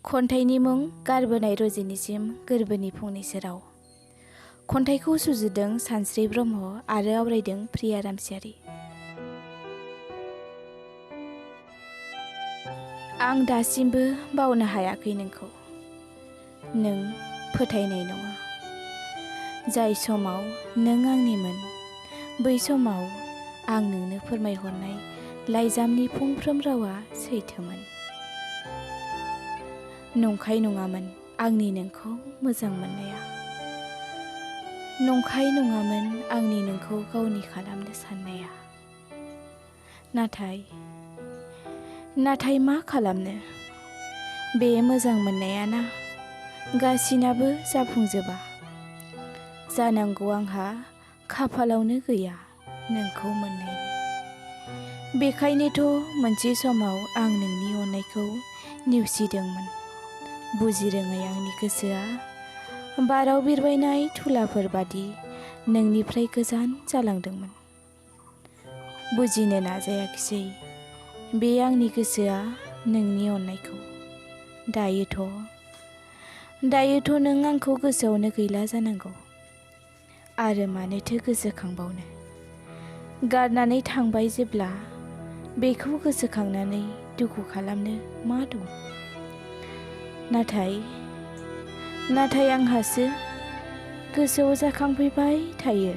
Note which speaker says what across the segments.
Speaker 1: खन्थाइनि मुं गारबोनाय रजेनिसिम गोरबोनि फंनैसो राव। खन्थाइखौ सुजुदों सानस्रि ब्रह्म आरो आवरायदों प्रिया रामसियारि। आं दासिमबो बावनो हायाखै नोंखौ, नों फोथायनाय नङा। जाय समाव नों आंनिमोन, बै समाव आं नोंनो फोरमायहरनाय लाइजामनि फंफ्रोम रावा सैथोमोन। नंखाय नङामोन आंनि नोंखौ मोजां मोननाया, नंखाय नङामोन आंनि नोंखौ गावनि खालामनो साननाया। नाथाय मा खालामनो, बे मोजां मोननायाना गासिनाबो जाफुंजोबा। जानांगौ आंहा खाफालावनो गैया नोंखौ मोननायनि। बेखायनोथ' मोनसे समाव आं नोंनि अननायखौ नेवसिदोंमोन। बुजिरोङै आंनि गोसोआ बाराव बिरबायनाय थुलाफोर बादि नोंनिफ्राय गोजान जालांदोंमोन। बुजिनो नाजायाखिसै बे आंनि गोसोआ नोंनि अननायखौ। दायोथ' नों आंखौ गोसोआवनो गैला जानांगौ। आरो मानोथो गोसोखांबावनो, गारनानै थांबाय जेब्ला बेखौ गोसोखांनानै दुखु खालामनो मा दं। नाथाय आंहासो गोसोआव जाखांफैबाय थायो,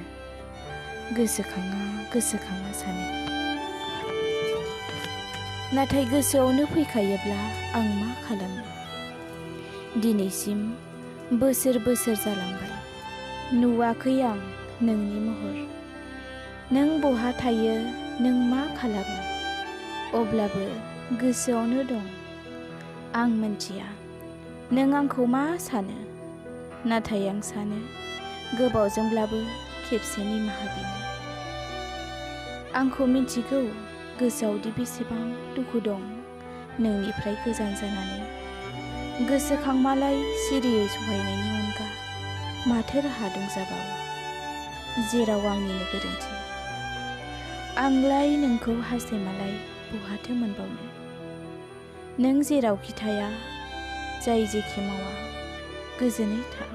Speaker 1: गोसोखाङा सानो। नाथाय गोसोआवनो फैखायोब्ला आं मा खालामनो। दिनैसिम बोसोर जालांबाय, नुवाखै आं नोंनि महर। नों बहा थायो, नों मा खालामो, अब्लाबो गोसोआवनो दं। आं मोनथिया नों आंखौ मा सानो, नाथाय आं सानो गोबावजोंब्लाबो खेबसे निमाहा बिनो। आंखौ मिथिगौ गोसोआवदि बेसेबां दुखु दं नोंनिफ्राय गोजान जानानै। गोसोखांमालाय सिरियै सहायनायनि अनगा माथो राहा दं जाबावो, जेराव आंनिनो गोरोन्थि। आंलाय नोंखौ हास्थायमालाय बहाथो मोनबावनो। नों जेरावखि थाया, जाय जेखि मावा, गोजोनै था।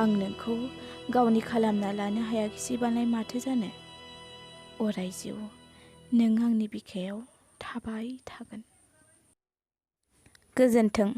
Speaker 1: आं नोंखौ गावनि खालामना लानो हायाखिसैबालाय माथो जानो। अराय जिउ नों आंनि बिखायाव थाबाय थागोन। गोजोन्थों।